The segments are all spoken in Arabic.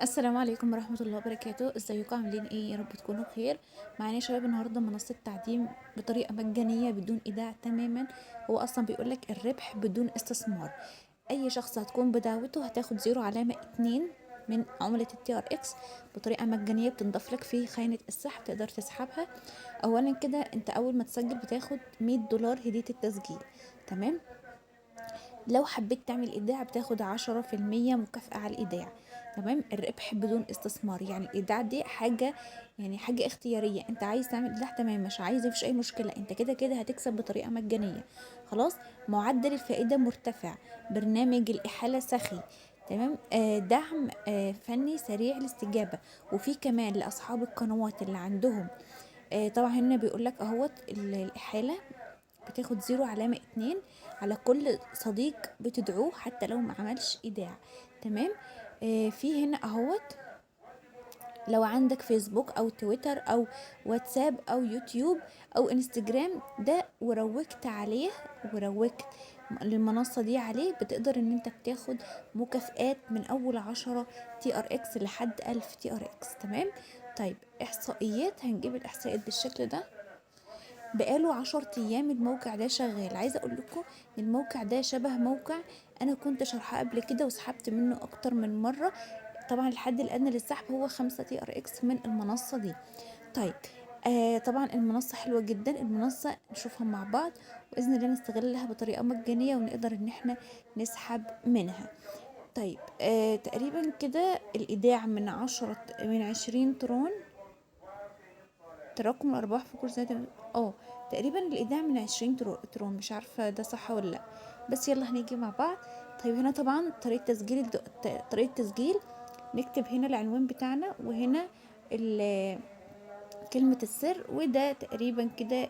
السلام عليكم ورحمة الله وبركاته. ازيكم عاملين ايه؟ يا رب تكونوا بخير. معانا يا شباب النهارده منصة تعليم بطريقة مجانية بدون ايداع تماما. هو اصلا بيقولك الربح بدون استثمار. اي شخص هتكون بدعوته هتاخد 0.2 من عملة التي ار اكس بطريقة مجانية، بتنضاف لك في خانة السحب، تقدر تسحبها. اولا كده انت اول ما تسجل بتاخد $100 هدية التسجيل. تمام. لو حبيت تعمل ايداع بتاخد 10% مكافأة على الايداع. تمام. الربح بدون استثمار، يعني الايداع دي حاجة، يعني حاجة اختيارية. انت عايز تعمل ايداع تمام، مش عايز مفيش اي مشكلة، انت كده كده هتكسب بطريقة مجانية. خلاص. معدل الفائدة مرتفع. برنامج الاحالة سخي. تمام. دعم فني سريع الاستجابة. وفي كمان لاصحاب القنوات اللي عندهم طبعا هنا بيقول لك اهوت الاحالة بتاخد 0.2 على كل صديق بتدعوه حتى لو ما عملش ايداع. تمام. في هنا اهوت لو عندك فيسبوك او تويتر او واتساب او يوتيوب او انستجرام ده وروجت عليه، وروجت المنصة دي عليه، بتقدر ان انت بتاخد مكافآت من اول 10 تي ار اكس لحد 1000 تي ار اكس. تمام. طيب احصائيات، هنجيب الاحصائيات بالشكل ده. بقاله 10 ايام الموقع ده شغال. عايزه اقول لكم ان الموقع ده شبه موقع انا كنت شارحاه قبل كده وسحبت منه اكتر من مره. طبعا الحد الادنى للسحب هو 5 تي ار اكس من المنصه دي. طيب. طبعا المنصه حلوه جدا. المنصه نشوفها مع بعض واذن الله نستغلها بطريقه مجانيه ونقدر ان احنا نسحب منها. طيب. تقريبا كده الايداع من 20 ترون. تراكم الارباح في كل سنه. اه تقريبا الايداع من 20 ترون، مش عارفه ده صح ولا لا. بس يلا هنيجي مع بعض. طيب هنا طبعا طريقه تسجيل طريقه تسجيل. نكتب هنا العنوان بتاعنا وهنا كلمه السر، وده تقريبا كده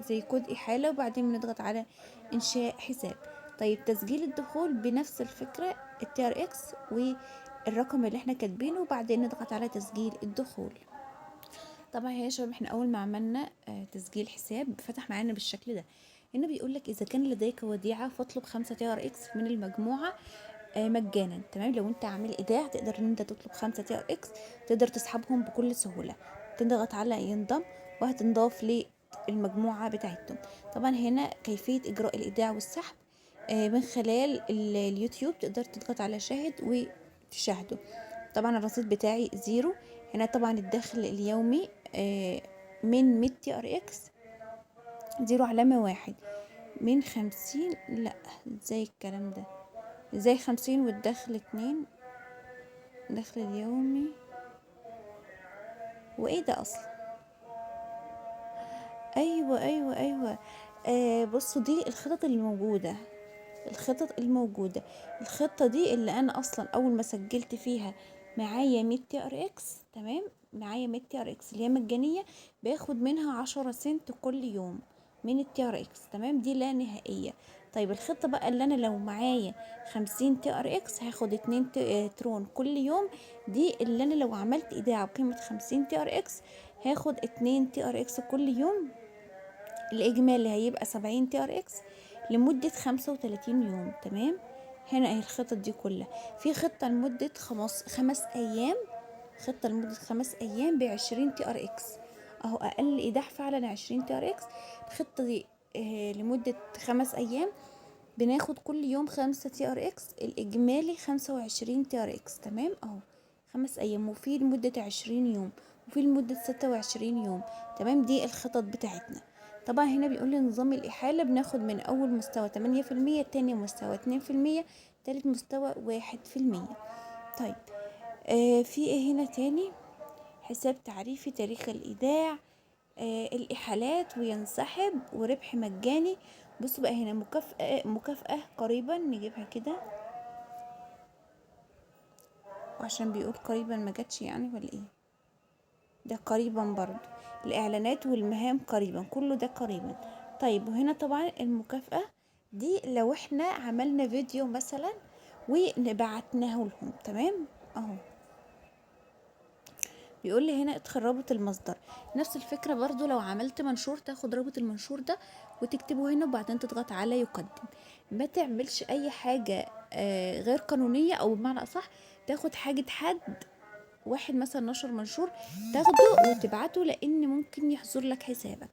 زي كود احاله، وبعدين بنضغط على انشاء حساب. طيب تسجيل الدخول بنفس الفكره، التي ار اكس والرقم اللي احنا كاتبينه، وبعدين نضغط على تسجيل الدخول. طبعا يا شباب احنا اول ما عملنا تسجيل حساب فتح معانا بالشكل ده. هنا بيقول لك اذا كان لديك وديعه فاطلب 5 تي ار اكس من المجموعه مجانا. تمام. لو انت عامل ايداع تقدر ان انت تطلب 5 تي ار اكس، تقدر تسحبهم بكل سهوله. تضغط على ينضم وهتنضاف للمجموعه بتاعتهم. طبعا هنا كيفيه اجراء الايداع والسحب من خلال اليوتيوب، تقدر تضغط على شاهد وتشاهده. طبعا الرصيد بتاعي 0. هنا طبعا الدخل اليومي من 100 تي ار اكس 0.1. من 50، لا ازاي الكلام ده؟ ازاي 50 والدخل 2؟ الدخل اليومي وايه ده اصلا؟ ايوه ايوه ايوه. بصوا دي الخطط الموجودة. الخطط الموجودة. الخطة دي اللي انا اصلا اول ما سجلت فيها معايا 100 تي ار اكس. تمام. معايا 100 تي ار اكس اللي هي مجانية، باخد منها 10 سنت كل يوم من التي ار اكس. تمام. دي لا نهائية. طيب الخطة بقى اللي انا لو معايا 50 تي ار اكس هاخد 2 ترون كل يوم. دي اللي انا لو عملت ايداع بقيمة 50 تي ار اكس هاخد 2 تي ار اكس كل يوم. الاجمالي هيبقى 70 تي ار اكس لمدة 35 يوم. تمام. هنا اهي الخطط دي كلها. في خطة لمدة 5 ايام. خطة لمدة 5 ايام ب20 تي ار اكس. اهو اقل ايداع فعلا 20 تي ار اكس. الخطة دي لمدة 5 ايام بناخد كل يوم 5 تي ار اكس، الاجمالي 25 تي ار اكس. تمام. اهو 5 ايام، وفي لمدة 20 يوم، وفي لمدة 26 يوم. تمام. دي الخطط بتاعتنا. طبعا هنا بيقول لي نظام الإحالة بناخد من أول مستوى 8%، تاني مستوى 2%، تالت مستوى 1%. طيب. في ايه هنا تاني؟ حساب تعريفي، تاريخ الإيداع، الإحالات وينسحب وربح مجاني. بصوا بقى هنا مكافأة قريبا، نجيبها كده وعشان بيقول قريبا ما جاتش يعني ولا ايه؟ ده قريبا برضو. الإعلانات والمهام قريبا، كله ده قريبا. طيب وهنا طبعا المكافأة دي لو احنا عملنا فيديو مثلا ونبعتناه لهم. تمام. اهو بيقول لي هنا ادخل رابط المصدر. نفس الفكرة برضو لو عملت منشور تاخد رابط المنشور ده وتكتبه هنا وبعدين تضغط على يقدم. ما تعملش اي حاجة غير قانونية، او بمعنى اصح تاخد حاجة حد واحد مثلا نشر منشور تاخده وتبعته، لان ممكن يحظر لك حسابك.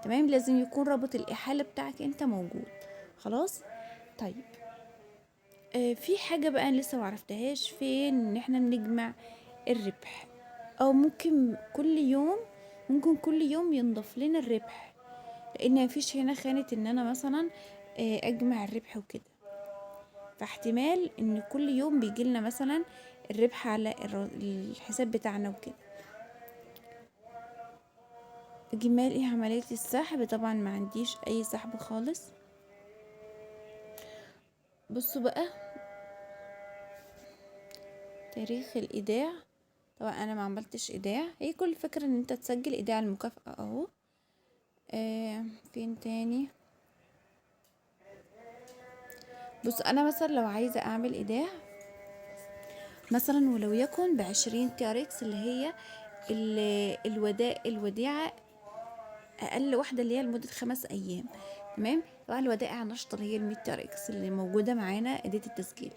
تمام، لازم يكون رابط الاحالة بتاعك انت موجود. خلاص. طيب في حاجة بقى لسه معرفتهاش، فين ان احنا نجمع الربح، او ممكن كل يوم ينضاف لنا الربح، لان مفيش هنا خانة ان انا مثلا اجمع الربح وكده. فاحتمال ان كل يوم بيجيلنا مثلا الربح على الحساب بتاعنا وكده. اجمالي ايه عملية السحب؟ طبعا ما عنديش اي سحب خالص. بصوا بقى، تاريخ الايداع، طبعا انا ما عملتش ايداع، هي كل فكرة ان انت تسجل ايداع المكافأة اهو. فين تاني؟ بص انا مثلا لو عايزة اعمل ايداع مثلا، ولو يكن ب20 TRX اللي هي الوديعة اقل واحدة اللي هي لمدة 5 ايام. تمام، طبعا الودائع النشطة اللي هي ال100 TRX اللي موجودة معانا اداة التسجيل.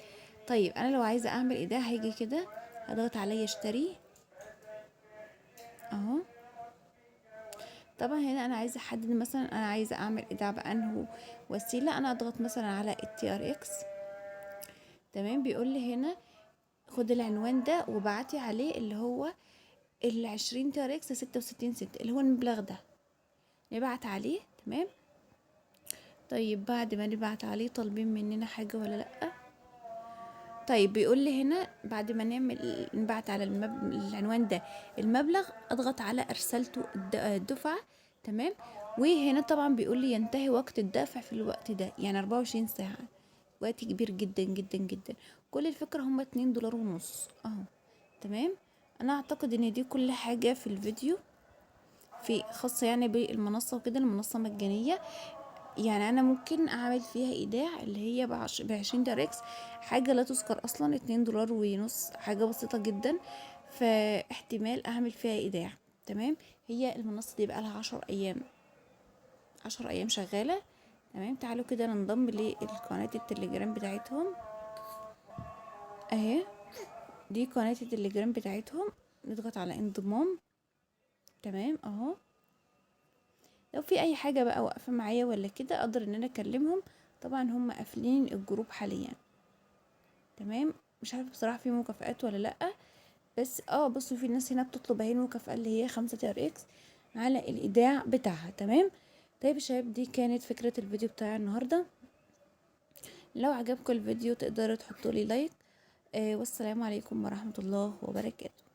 طيب انا لو عايزة اعمل ايداع هيجي كده، هضغط عليا اشتري اهو. طبعا هنا انا عايزة احدد مثلا انا عايزة اعمل ايداع بانه وسيلة، انا اضغط مثلا على TRX. تمام، بيقول لي هنا خد العنوان ده وبعتي عليه اللي هو 20 TRX 66 سنت اللي هو المبلغ ده، نبعت عليه. تمام. طيب بعد ما نبعت عليه طالبين مننا حاجة ولا لأ؟ طيب بيقول لي هنا بعد ما نبعت على العنوان ده المبلغ، اضغط على ارسلته الدفعة. تمام، وهنا طبعا بيقول لي ينتهي وقت الدفع في الوقت ده، يعني 24 ساعة، وقت كبير جدا جدا جدا. كل الفكرة هم $2.50 اهو. تمام، انا اعتقد ان دي كل حاجة في الفيديو في خاصة يعني بالمنصة وكده. المنصة مجانية، يعني انا ممكن اعمل فيها ايداع اللي هي ب20 TRX، حاجة لا تذكر اصلا $2.50، حاجة بسيطة جدا. فاحتمال اعمل فيها ايداع. تمام، هي المنصة دي بقى لها 10 ايام، 10 ايام شغالة. تمام، تعالوا كده ننضم لقناة التليجرام بتاعتهم اهي، دي قناة التليجرام بتاعتهم، نضغط على انضمام. تمام اهو، لو في اي حاجة بقى واقفة معايا ولا كده اقدر ان انا اكلمهم. طبعا هم قافلين الجروب حاليا. تمام، مش عارفه بصراحه في مكافآت ولا لا، بس بصوا في ناس هنا بتطلب اهي المكافأة اللي هي 5 TRX على الايداع بتاعها. تمام. طيب يا شباب، دي كانت فكرة الفيديو بتاع النهاردة. لو عجبكم الفيديو تقدروا تحطوا لي لايك. والسلام عليكم ورحمة الله وبركاته.